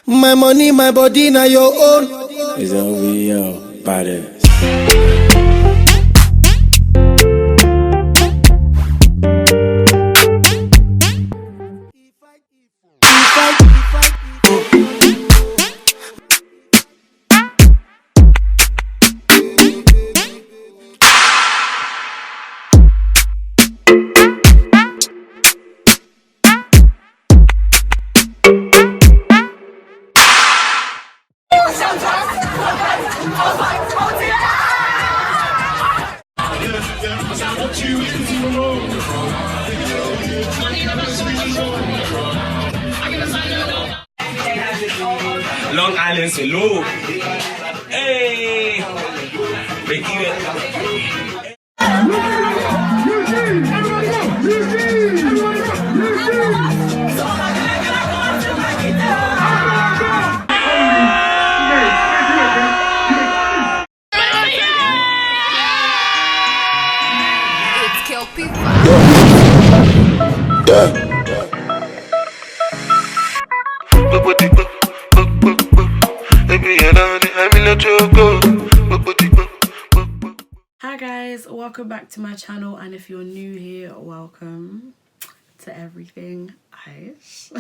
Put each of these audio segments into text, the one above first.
My money, my body, now your own. It's OVO, badass. Long Island salute. Hey, they eat it. It's kill people. Hi guys, welcome back to my channel, and if you're new here, welcome to Everything Aish.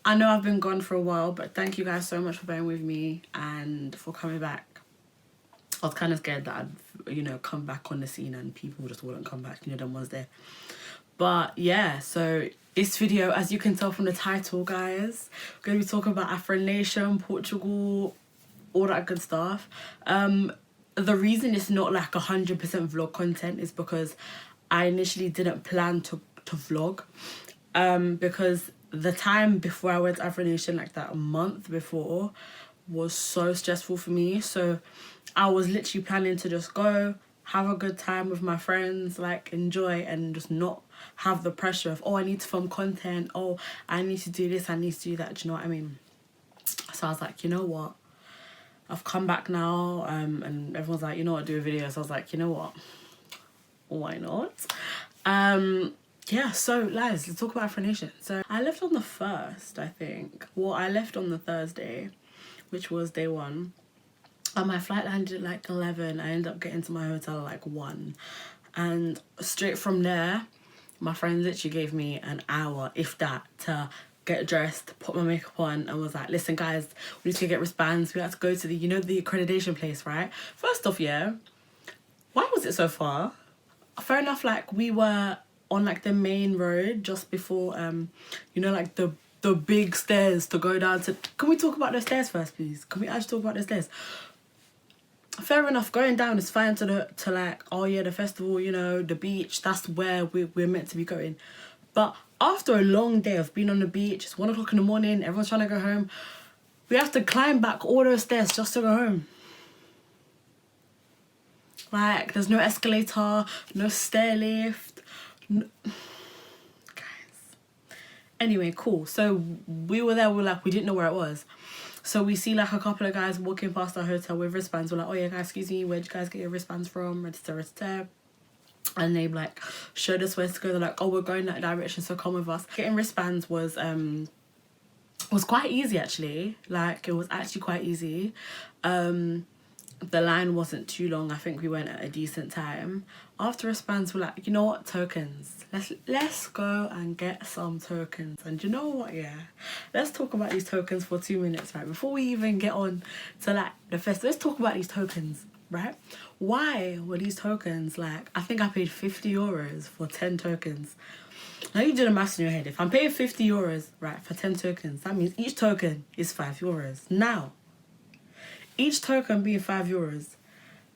I know I've been gone for a while, but thank you guys so much for bearing with me and for coming back. I was kind of scared that I'd, come back on the scene and people just wouldn't come back, them ones there. But yeah, so this video, as you can tell from the title, guys, we're going to be talking about Afronation Portugal, all that good stuff. The reason it's not like 100% vlog content is because I initially didn't plan to vlog, because the time before I went to Afronation, like that month before, was so stressful for me. So I was literally planning to just go have a good time with my friends, like enjoy, and just not have the pressure of, oh, I need to film content, oh, I need to do this, I need to do that. Do you know what I mean? So I was like, you know what, I've come back now, and everyone's like, you know what, do a video. So I was like, you know what, why not? Yeah, so guys, let's talk about Afronation. So I left on the 1st, I think. Well, I left on the Thursday, which was day 1. My flight landed at like 11. I ended up getting to my hotel at like 1. And straight from there, my friend literally gave me an hour, if that, to get dressed, put my makeup on, and was like, listen guys, we need to get wristbands. We had to go to the, the accreditation place, right? First off, yeah, why was it so far? Fair enough, like we were on like the main road just before, like the big stairs to go down to. Can we talk about the stairs first, please? Can we actually talk about the stairs? Fair enough, going down is fine to like, oh yeah, the festival, the beach, that's where we're meant to be going. But after a long day of being on the beach, it's 1 o'clock in the morning, everyone's trying to go home, we have to climb back all those stairs just to go home. Like, there's no escalator, no stair lift, no... Guys. Anyway, cool. So we were there, we didn't know where it was. So we see like a couple of guys walking past our hotel with wristbands. We're like, oh yeah guys, excuse me, where'd you guys get your wristbands from? Register. And they like showed us where to go. They're like, oh, we're going that direction, so come with us. Getting wristbands was quite easy actually. Like, it was actually quite easy. The line wasn't too long. I think we went at a decent time. After wristbands, we're like, you know what, tokens. Let's go and get some tokens. And you know what, yeah, let's talk about these tokens for 2 minutes, right? Before we even get on to like the fest, let's talk about these tokens, right? Why were these tokens like, I think I paid 50 euros for 10 tokens. Now you do the maths in your head. If I'm paying 50 euros, right, for 10 tokens, that means each token is 5 euros. Now, each token being 5 euros.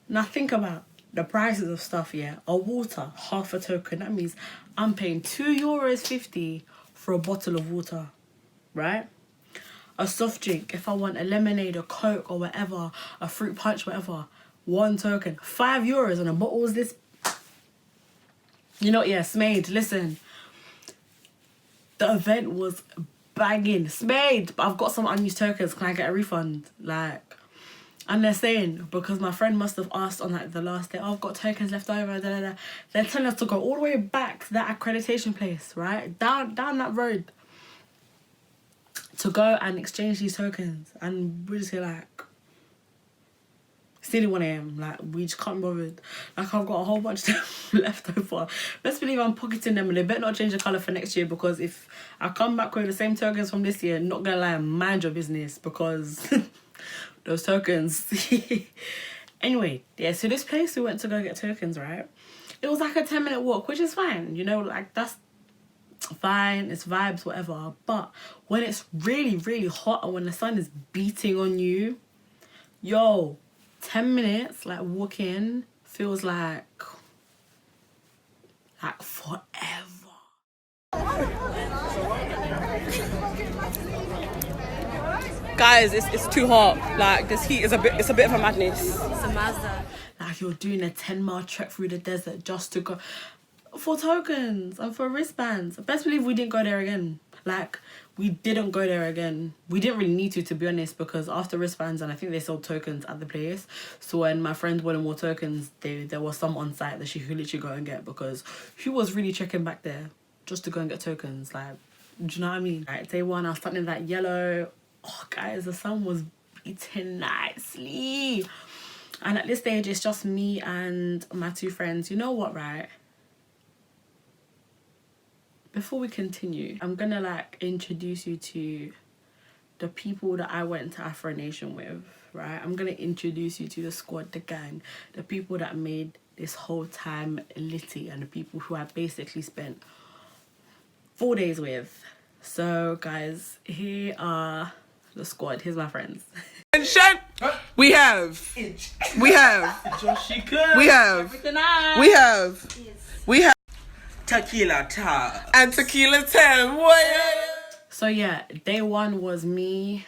Now think about the prices of stuff, yeah. A water, half a token. That means I'm paying €2.50 for a bottle of water, right? A soft drink, if I want a lemonade, a Coke or whatever, a fruit punch, whatever, 1 token. 5 euros on a bottle is this. You know, yeah, Smade, listen. The event was banging. Smade, but I've got some unused tokens. Can I get a refund? Like, and they're saying, because my friend must have asked on like the last day, oh, I've got tokens left over, da, da, da. They're telling us to go all the way back to that accreditation place, right? Down that road. to go and exchange these tokens, and we're just here like, it's nearly 1 AM, like we just can't be bothered. Like I've got a whole bunch of them left over. Best believe I'm pocketing them, and they better not change the colour for next year, because if I come back with the same tokens from this year, not gonna lie, mind your business, because those tokens. Anyway, yeah, so this place we went to go get tokens, right? It was like a 10-minute walk, which is fine, you know, like that's fine, it's vibes, whatever. But when it's really, really hot and when the sun is beating on you, yo, 10 minutes, like walking, feels like forever. Guys, it's too hot. Like this heat is it's a bit of a madness. It's a Mazda. Like you're doing a 10-mile trek through the desert just to go for tokens and for wristbands. Best believe we didn't go there again. Like we didn't go there again. We didn't really need to be honest, because after wristbands, and I think they sold tokens at the place, so when my friend wanted more tokens, there was some on site that she could literally go and get, because who was really checking back there just to go and get tokens? Like, do you know what I mean? Right, day one I was starting in that yellow. Oh guys, the sun was beating nicely, and at this stage it's just me and my 2 friends. You know what, right? Before we continue, I'm gonna like introduce you to the people that I went to Afronation with, right? I'm gonna introduce you to the squad, the gang, the people that made this whole time litty, and the people who I basically spent 4 days with. So guys, here are the squad. Here's my friends. We have Tequila top. and tequila 10. So yeah, day one was me,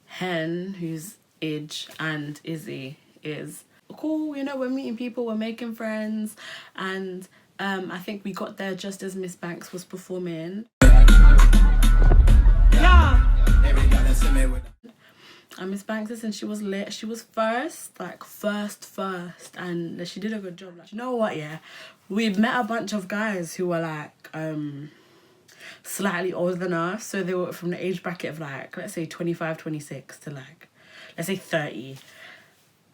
Hen, who's Ij, and Izzy is cool. You know, we're meeting people, we're making friends, and I think we got there just as Miss Banks was performing. Yeah. And Miss Banks, listen, she was lit. She was first, like first, and she did a good job. Like, you know what? Yeah, we met a bunch of guys who were like slightly older than us, so they were from the age bracket of like, let's say 25, 26 to like, let's say 30,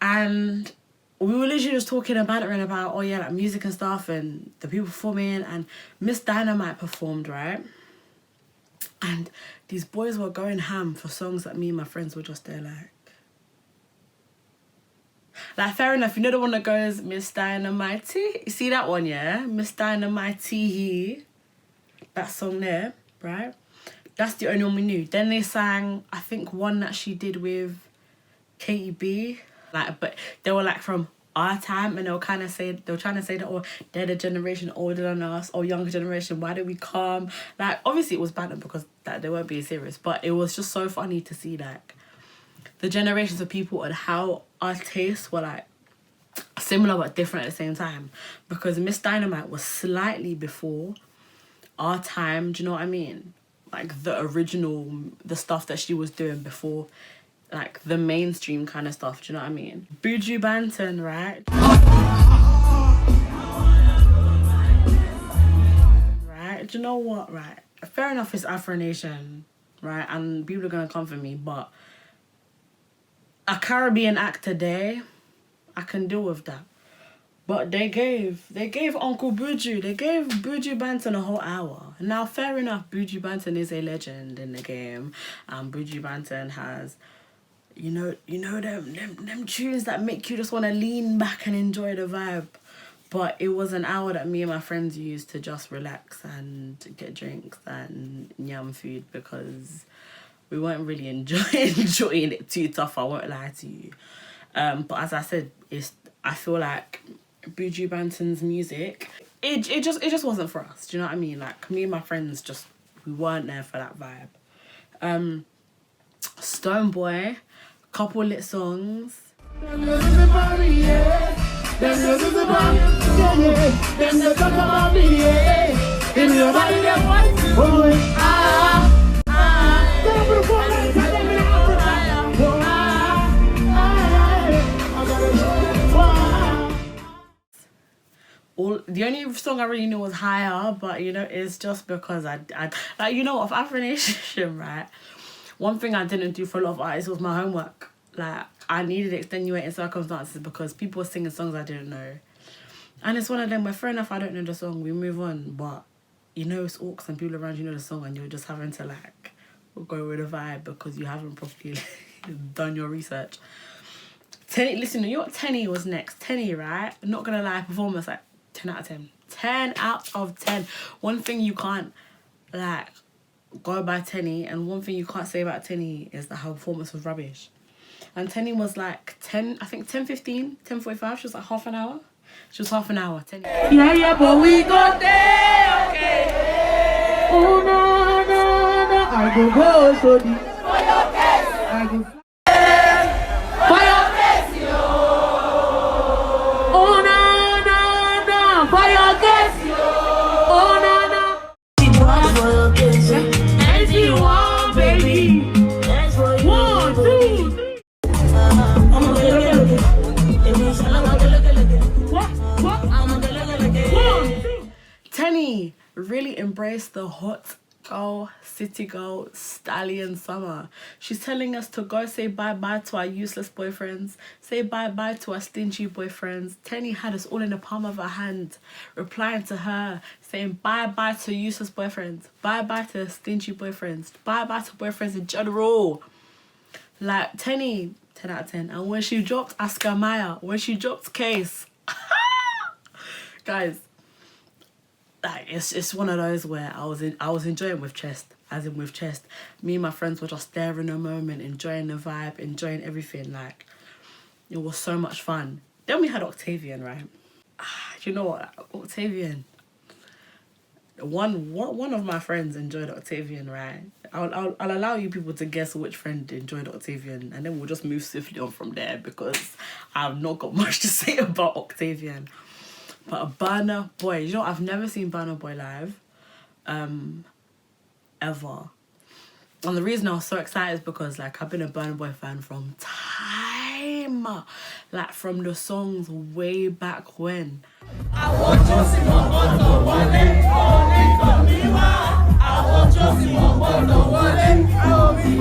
and we were literally just talking and bantering about, oh yeah, like music and stuff, and the people performing, and Miss Dynamite performed, right? And these boys were going ham for songs that me and my friends were just there like fair enough, you know the one that goes, Miss Dynamite, you see that one, yeah? Miss Dynamite, that song there, right? That's the only one we knew. Then they sang, I think, one that she did with KEB, like, but they were like from our time, and they were trying to say that, oh, they're the generation older than us, or younger generation, why did we come? Like, obviously it was banter because that they weren't being serious, but it was just so funny to see like the generations of people and how our tastes were like similar but different at the same time, because Miss Dynamite was slightly before our time, do you know what I mean? Like the original, the stuff that she was doing before like the mainstream kind of stuff, do you know what I mean? Buju Banton, right? Right, do you know what, right? Fair enough, it's Afronation, right? And people are gonna come for me, but a Caribbean act today, I can deal with that. But they gave Uncle Buju, they gave Buju Banton a whole hour. Now, fair enough, Buju Banton is a legend in the game, and Buju Banton has, you know them tunes that make you just want to lean back and enjoy the vibe. But it was an hour that me and my friends used to just relax and get drinks and yum food, because we weren't really enjoying it too tough, I won't lie to you. But as I said, I feel like Buju Banton's music, it just wasn't for us, do you know what I mean? Like, me and my friends we weren't there for that vibe. Stonebwoy, couple lit songs. The only song I really knew was Higher, but you know, it's just because I like, you know, of Afronation, right? One thing I didn't do for a lot of artists was my homework. Like, I needed extenuating circumstances because people were singing songs I didn't know. And it's one of them where, fair enough, I don't know the song, we move on, but you know it's orcs and people around you know the song and you're just having to like go with the vibe because you haven't properly done your research. Tenny, listen, you know what Tenny was next? Tenny, right? I'm not gonna lie, performance like 10 out of 10. 10 out of 10. One thing you can't like go by Tenny, and one thing you can't say about Tenny is that her performance was rubbish. And Tenny was like 10, I think 10:15, 10:45. She was like half an hour. She was half an hour. Tenny. Yeah, but we got there, okay. Oh, no, no, no. I go so deep. For your case. I go for your case, yo. Oh, no, no, no. For your case, yo. Oh, no, no. It was for your case, as you want, baby. That's what you want. 1, 2, 3. Tenny really embraced the hot girl, city girl, stallion summer. She's telling us to go say bye-bye to our useless boyfriends, say bye-bye to our stingy boyfriends. Tenny had us all in the palm of her hand, replying to her, saying bye-bye to useless boyfriends, bye-bye to stingy boyfriends, bye-bye to boyfriends in general. Like, Tenny, 10 out of 10. And when she dropped Oscar Maya, when she dropped Case, guys, like, it's one of those where I was enjoying with chest, as in with chest. Me and my friends were just there in a moment, enjoying the vibe, enjoying everything. Like, it was so much fun. Then we had Octavian, right? You know what, Octavian. One of my friends enjoyed Octavian, right? I'll allow you people to guess which friend enjoyed Octavian, and then we'll just move swiftly on from there because I've not got much to say about Octavian. But Burna Boy, you know, I've never seen Burna Boy live, ever. And the reason I was so excited is because, like, I've been a Burna Boy fan from time, like from the songs way back when. I want to see my mother wallet, oh, me, I want to see my mother wallet, oh, me,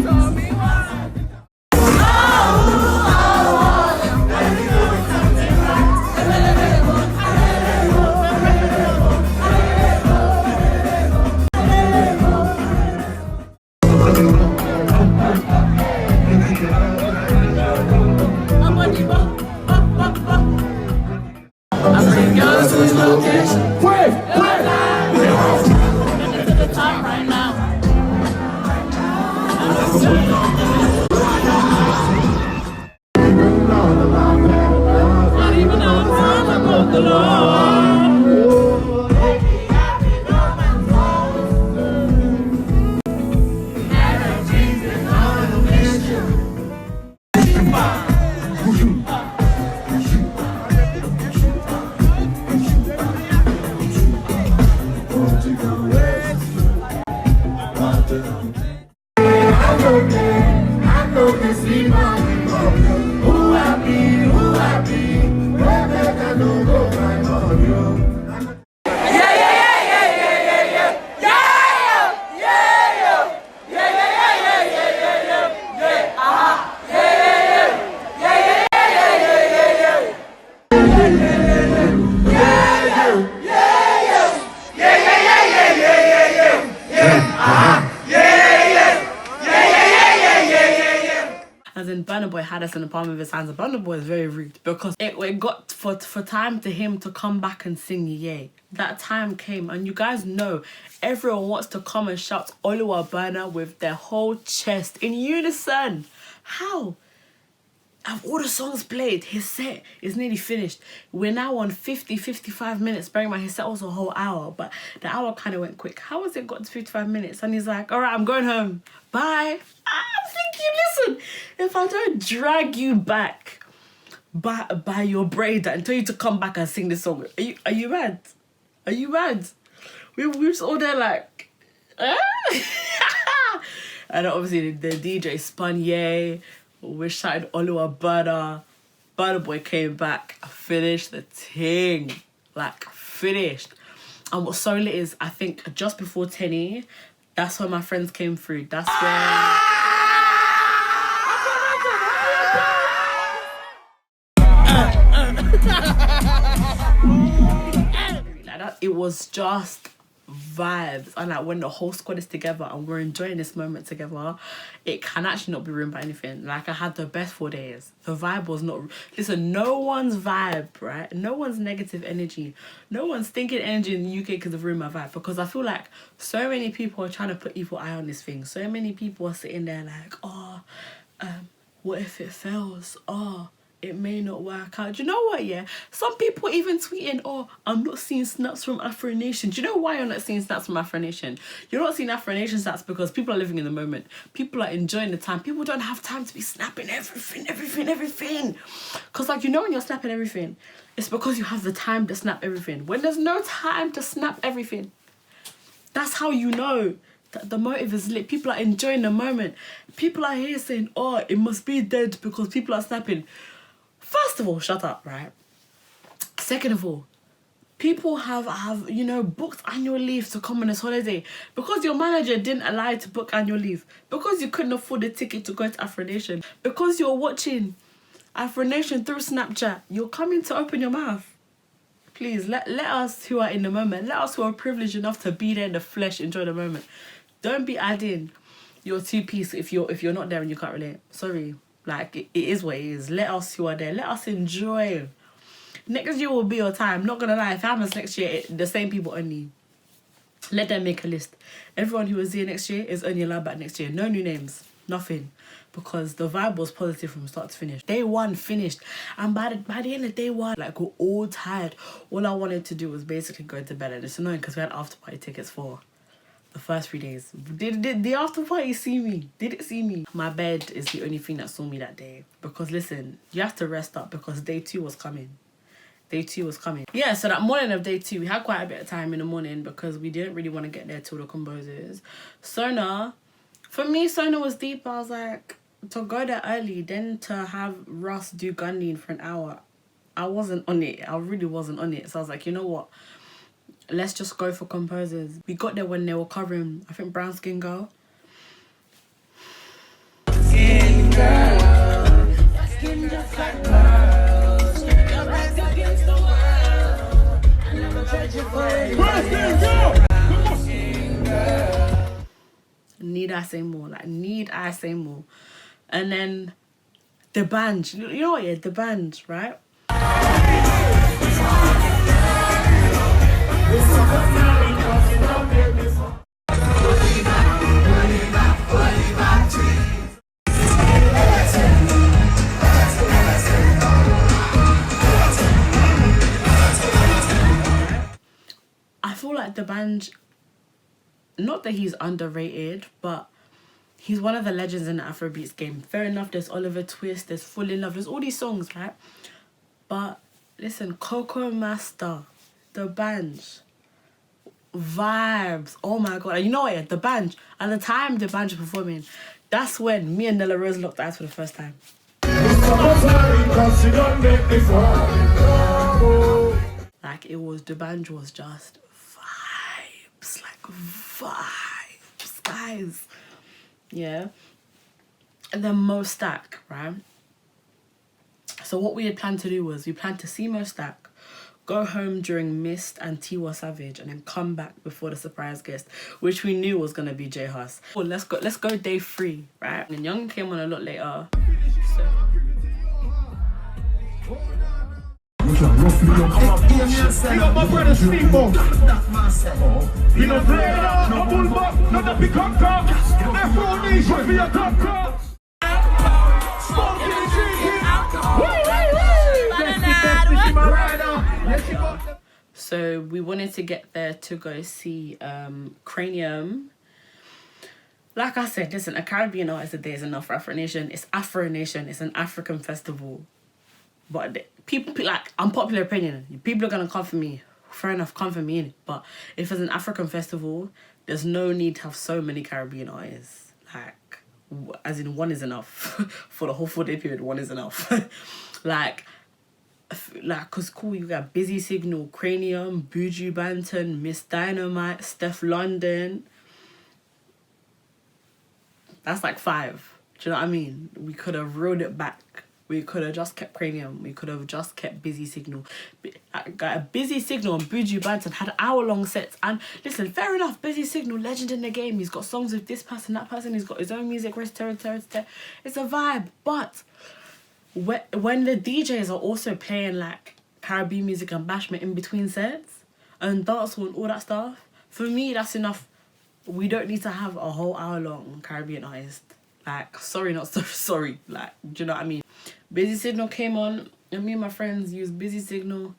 Burna Boy had us in the palm of his hands. Burna Boy is very rude because it got for time to him to come back and sing Yay. That time came, and you guys know everyone wants to come and shout Oluwa Burna with their whole chest in unison. How? Of all the songs played, his set is nearly finished. We're now on 55 minutes. Bearing in mind, his set was a whole hour, but the hour kind of went quick. How has it got to 55 minutes? And he's like, all right, I'm going home. Bye. I'm thinking, listen, if I don't drag you back by your braid and tell you to come back and sing this song, are you mad? Are you mad? We were just all there like, ah? And obviously the DJ spun Yay. We shouted Oluwa Burna. Burna Boy came back, finished the ting. like finished. And what's so lit is, I think just before 10, that's when my friends came through. That's when... like that, it was just vibes. And like when the whole squad is together and we're enjoying this moment together, it can actually not be ruined by anything. Like, I had the best 4 days. The vibe was not... Listen, no one's vibe, right? No one's negative energy, no one's thinking energy in the UK could have ruined my vibe, because I feel like so many people are trying to put evil eye on this thing. So many people are sitting there like, oh, what if it fails? Oh, it may not work out. Do you know what, yeah? Some people even tweeting, oh, I'm not seeing snaps from Afronation. Do you know why you're not seeing snaps from Afronation? You're not seeing Afronation snaps because people are living in the moment. People are enjoying the time. People don't have time to be snapping everything. Because, like, you know when you're snapping everything, it's because you have the time to snap everything. When there's no time to snap everything, that's how you know that the motive is lit. People are enjoying the moment. People are here saying, oh, it must be dead because people are snapping. First of all, shut up, right? Second of all, people have you know, booked annual leave to come on this holiday because your manager didn't allow you to book annual leave, because you couldn't afford a ticket to go to Afronation, because you're watching Afronation through Snapchat. You're coming to open your mouth. Please, let us who are in the moment, let us who are privileged enough to be there in the flesh, enjoy the moment. Don't be adding your 2-piece if you're not there and you can't relate. Sorry. Like, it is what it is. Let us who are there, let us enjoy. Next year will be your time. Not gonna lie, if it happens next year, the same people only. Let them make a list. Everyone who was here next year is only allowed back next year. No new names, nothing. Because the vibe was positive from start to finish. Day 1 finished. And by the end of day 1, like, we're all tired. All I wanted to do was basically go to bed. And it's annoying because we had after party tickets for the first 3 days. Did the after party see me? Did it see me? My bed is the only thing that saw me that day. Because listen, you have to rest up because day 2 was coming. Day 2 was coming. Yeah, so that morning of day 2, we had quite a bit of time in the morning because we didn't really want to get there till the composers. Sona, for me, Sona was deep. I was like, to go there early, then to have Russ do gunning for an hour, I wasn't on it. I really wasn't on it. So I was like, you know what? Let's just go for composers. We got there when they were covering, I think, Brown Skin Girl. Skin girl, skin just like pearls. Your legs against the world. I never judge you for it. Skin girl. Need I say more? Like, need I say more? And then the band. You know what? Yeah, the band, right? I feel like the band, not that he's underrated, but he's one of the legends in the Afrobeats game. Fair enough, there's Oliver Twist, there's Full in Love, there's all these songs, right? But listen, Coco Master, the band, vibes, oh my god. And you know what, yeah, the band, at the time the band was performing, that's when me and Nella Rose locked eyes for the first time. Like, it was, the band was just vibes, like vibes, guys. Yeah. And then Mo Stack, right? So what we had planned to do was, we planned to see Mo Stack, go home during Mist and Tiwa Savage, and then come back before the surprise guest, which we knew was gonna be J Hus. Well, let's go day 3, right? And Young came on a lot later. So Big up my brother Steamboat. You know, play it out, no bull buck, not a big conquer. Afronation for your conquer. Smoking and drinking. So we wanted to get there to go see Cranium. Like I said, listen, a Caribbean artist a day is enough for Afronation. It's Afronation. It's an African festival. But people, like, unpopular opinion, people are going to come for me. Fair enough, come for me. But if it's an African festival, there's no need to have so many Caribbean artists. Like, as in, one is enough. For the whole 4-day period, one is enough. Like, like, cause cool, you got Busy Signal, Cranium, Buju Banton, Miss Dynamite, Steph London. That's like 5. Do you know what I mean? We could have rolled it back. We could have just kept Cranium. We could have just kept Busy Signal. Got a Busy Signal and Buju Banton had hour-long sets. And listen, fair enough, Busy Signal, legend in the game. He's got songs with this person, that person. He's got his own music. It's a vibe. But when the DJs are also playing like Caribbean music and bashment in between sets and dancehall and all that stuff, for me, that's enough. We don't need to have a whole hour-long Caribbean artist. Like, sorry, not so sorry. Like, do you know what I mean? Busy Signal came on, and me and my friends used Busy Signal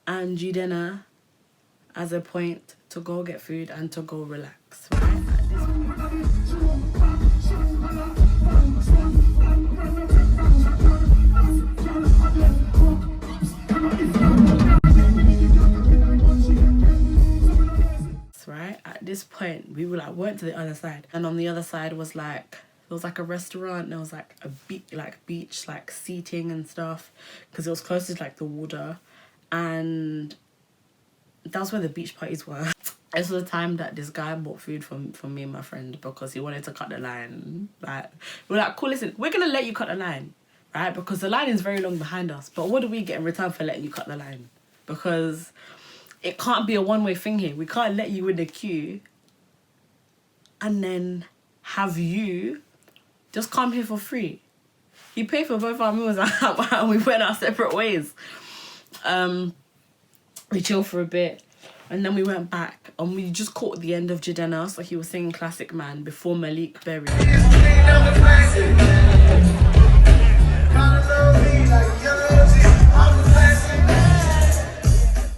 and Jidena as a point to go get food and to go relax, right? Right? At this point, we were like, went to the other side, and on the other side was like, there was like a restaurant, there was like a beach, like seating and stuff, because it was closest to like the water, and that's where the beach parties were. This was the time that this guy bought food from me and my friend because he wanted to cut the line. Like, we're like, cool, listen, we're gonna let you cut the line, right? Because the line is very long behind us, but what do we get in return for letting you cut the line? Because it can't be a one-way thing here. We can't let you in the queue and then have you just come here for free. He paid for both our meals and we went our separate ways. We chilled for a bit and then we went back and we just caught the end of Jidena. So he was singing Classic Man before Malik Berry.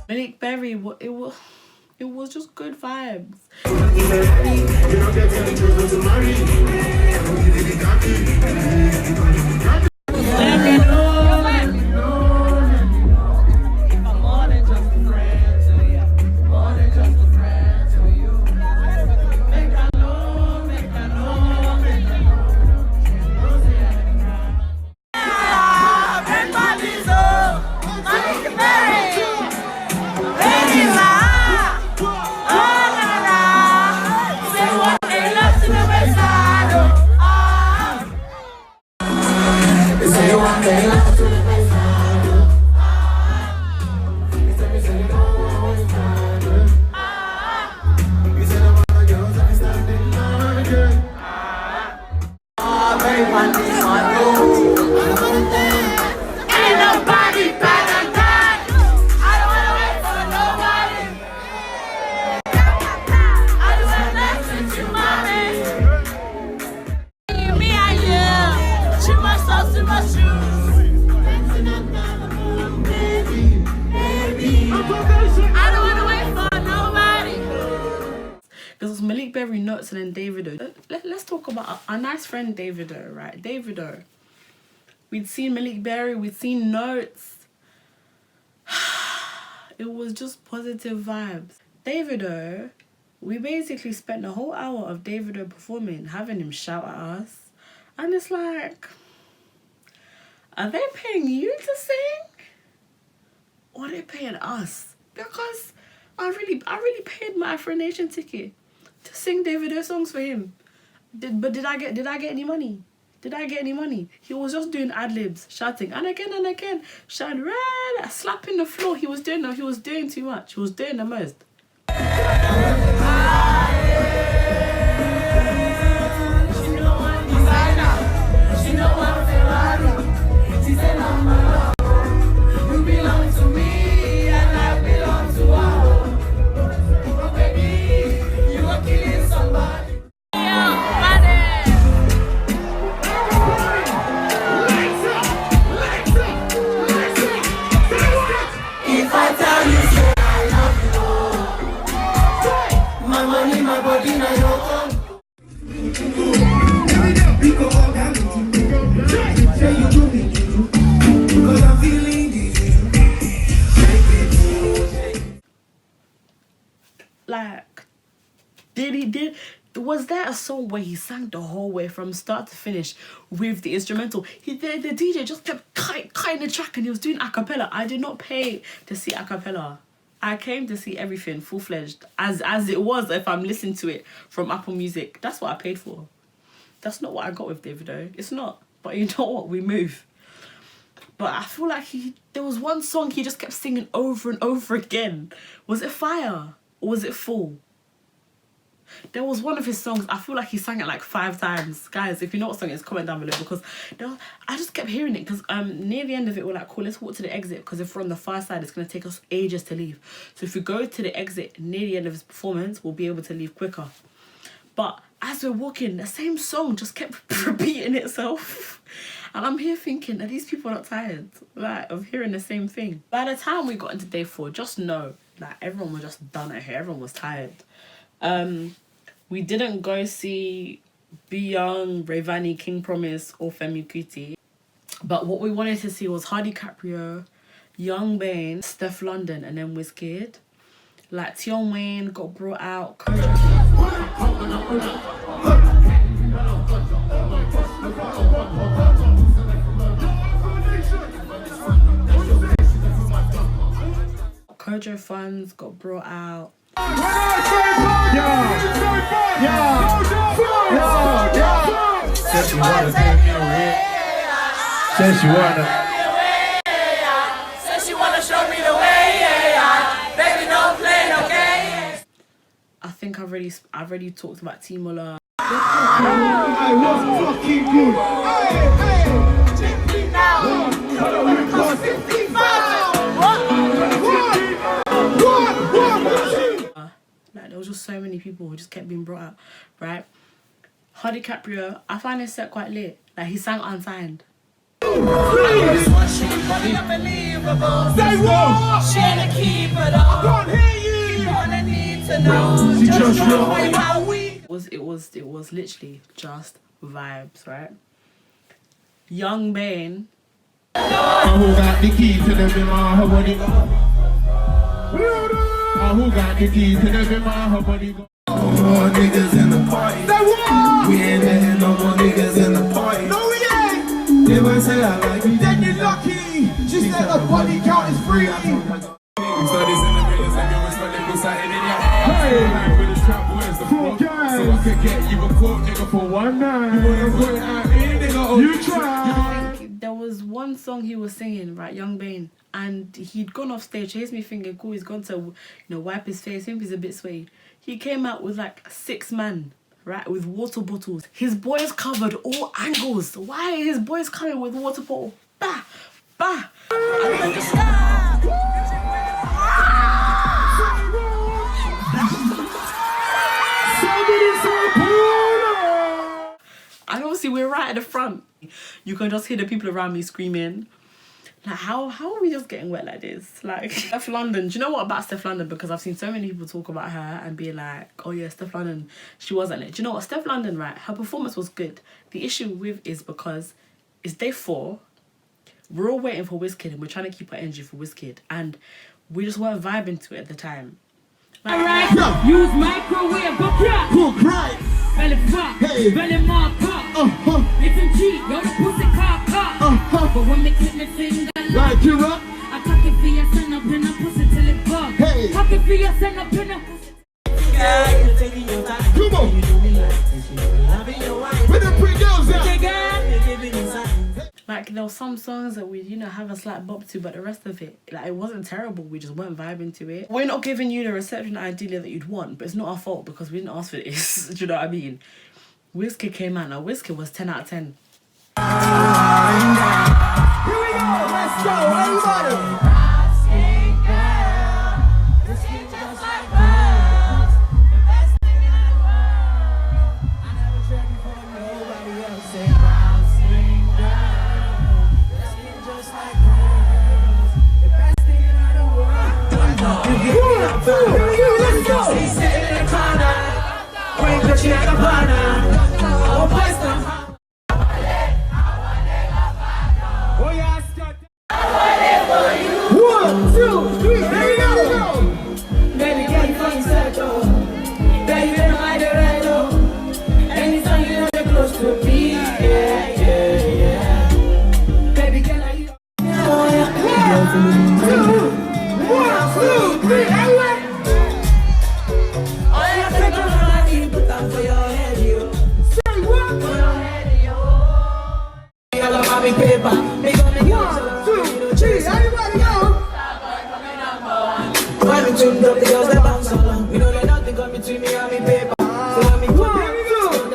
Malik Berry, it was just good vibes. Because Malik Berry, Notes, and then Davido. Let's talk about our nice friend Davido, right? Davido. We'd seen Malik Berry, we'd seen Notes. It was just positive vibes. Davido, we basically spent the whole hour of Davido performing, having him shout at us. And it's like, are they paying you to sing? Or are they paying us? Because I really paid my Afronation ticket to sing Davido songs for him. But did I get any money? Did I get any money? He was just doing ad-libs, shouting, and again, shouting, red, slapping the floor. He was doing too much. He was doing the most. Like, Was there a song where he sang the whole way from start to finish with the instrumental? The DJ just kept cutting the track and he was doing a cappella. I did not pay to see a cappella. I came to see everything full-fledged as it was if I'm listening to it from Apple Music. That's what I paid for. That's not what I got with Davido. It's not. But you know what? We move. But I feel like there was one song he just kept singing over and over again. Was it Fire? Or was it Full? There was one of his songs, I feel like he sang it like 5 times. Guys, if you know what song it is, comment down below, because I just kept hearing it, because near the end of it, we're like, cool, let's walk to the exit, because if we're on the far side, it's going to take us ages to leave. So if we go to the exit near the end of his performance, we'll be able to leave quicker. But as we're walking, the same song just kept repeating itself. And I'm here thinking, are these people not tired, like, of hearing the same thing? By the time we got into day 4, just know, like, everyone was just done at here. Everyone was tired. We didn't go see Be Young, Rayvani, King Promise, or Femi Kuti. But what we wanted to see was Hardy Caprio, Young Bane, Steph London, and then Wizkid. Like, Tion Wayne got brought out. Kojo Funds got brought out. Said she wanna take me away. Said she wanna. Said she wanna show me the way. Baby, don't play no games. I think I've already talked about Timola. I was fucking good. Check me now. Cost 55. Like, there was just so many people who just kept being brought out, right? Hardy Caprio, I find his set quite lit. Like, he sang Unsigned. Say what? I can't hear you. It was literally just vibes, right? Young Bane. Who got the key to the bima? Who got the key to the bima? No more niggas in the party. Say what? We ain't letting no more niggas in the party. No, we ain't. If I say I like you, then you're lucky. Just let the body count is free. So this in the millions, like you respect the pussy in your heart. With this trap, where's the floor? So I could get you a quote, nigga, for one night. You wanna put it out, nigga? You try. There was one song he was singing, right, Young Bane, and he'd gone off stage. Here's me thinking, cool, he's gone to, you know, wipe his face. Maybe he's a bit sweaty. He came out with like 6 men, right, with water bottles. His boys covered all angles. Why are his boys coming with water bottle? Bah, bah. And obviously we're right at the front. You can just hear the people around me screaming. Like, how are we just getting wet like this? Like, Steph London. Do you know what about Steph London? Because I've seen so many people talk about her and be like, oh yeah, Steph London, she wasn't it. Do you know what? Steph London, right, her performance was good. The issue with is because it's day 4. We're all waiting for Wizkid and we're trying to keep our energy for Wizkid. And we just weren't vibing to it at the time. Like, alright, use microwave, cook right. Belly pop, hey. Belly mark pop. Listen cheap, yo, the pussy cock. But when me clip me finger, like you rock, I cock it for you, send up in a pussy till it bug. Hey, cock it for you, send up in a pussy. Come on. With the pretty girls out. Like, there were some songs that we, you know, have a slight bop to, but the rest of it, like, it wasn't terrible. We just weren't vibing to it. We're not giving you the reception ideally that you'd want, but it's not our fault because we didn't ask for this. Do you know what I mean? Wizkid came out. Now, Wizkid was 10 out of 10. Here we go. Let's go. Everybody. Let's go. He's sitting in the corner. Bring the check up on her. Oh, boys, 2, 3, everyone. Say what? One, 2, 3, everybody go. One, 2,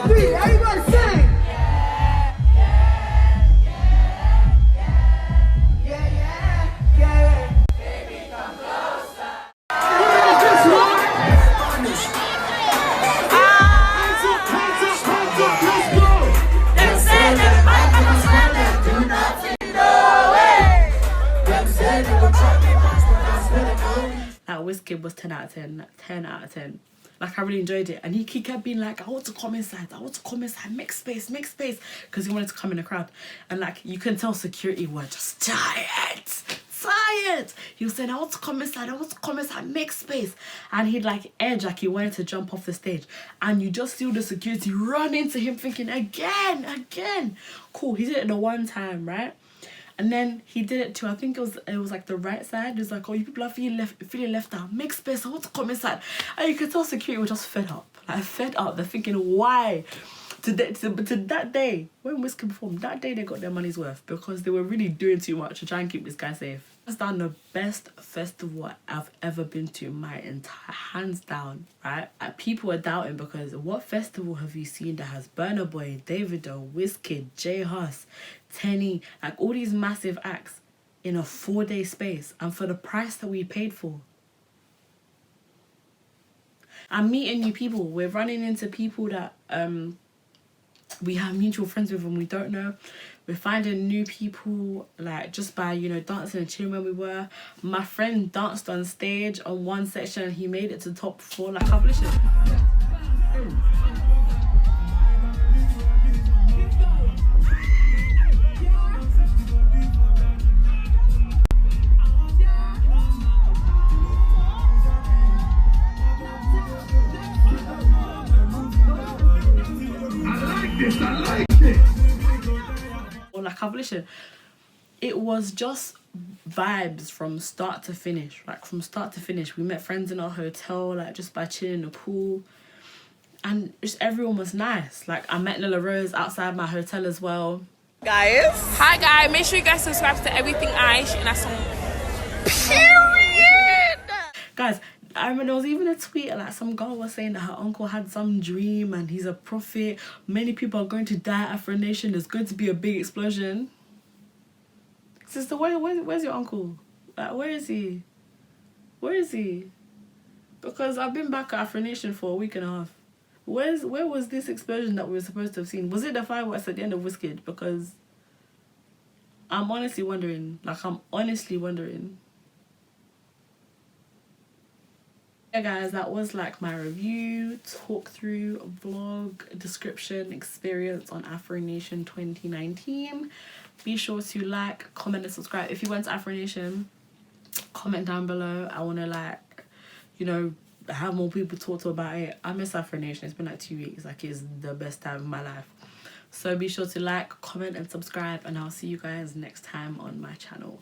3, everybody sing. That Wizkid was 10 out of 10, 10 out of 10. Like, I really enjoyed it. And he kept being like, I want to come inside, make space, because he wanted to come in a crowd. And like, you can tell security were just tired. He was saying, I want to come inside, make space. And he'd like edge, like he wanted to jump off the stage. And you just see the security run into him thinking, again. Cool, he did it the one time, right? And then he did it too. I think it was like the right side. It was like, oh, you people are feeling left out. Make space. I want to come inside. And you could tell security were just fed up. Like fed up. They're thinking, why? To that day, when Wizkid performed, that day they got their money's worth because they were really doing too much to try and keep this guy safe. Hands down, the best festival I've ever been to in my entire, hands down, right? People are doubting because what festival have you seen that has Burna Boy, Davido, Wizkid, J Hus, Tenny, like all these massive acts in a 4-day space and for the price that we paid for? I'm meeting new people. We're running into people that we have mutual friends with and we don't know. We're finding new people like just by, you know, dancing and chilling where we were. My friend danced on stage on one section and he made it to top 4. Like, I've listened. Like, I've listened. It was just vibes from start to finish. Like, from start to finish. We met friends in our hotel, like, just by chilling in the pool. And just everyone was nice. Like, I met Nella Rose outside my hotel as well. Guys. Hi guys, make sure you guys subscribe to Everything Aish and that's on Period. Guys, I remember there was even a tweet like some girl was saying that her uncle had some dream and he's a prophet. Many people are going to die at Afronation. There's going to be a big explosion. Sister, where's your uncle? Like, where is he? Where is he? Because I've been back at Afronation for a week and a half. Where was this explosion that we were supposed to have seen? Was it the fireworks at the end of Wizkid? Because I'm honestly wondering. Like, I'm honestly wondering. Yeah guys, that was like my review, talk through, vlog, description, experience on Afronation 2019. Be sure to like, comment and subscribe. If you went to Afronation, comment down below. I want to like, you know, have more people talk to about it. I miss Afronation. It's been like 2 weeks. Like, it's the best time of my life. So be sure to like, comment and subscribe and I'll see you guys next time on my channel.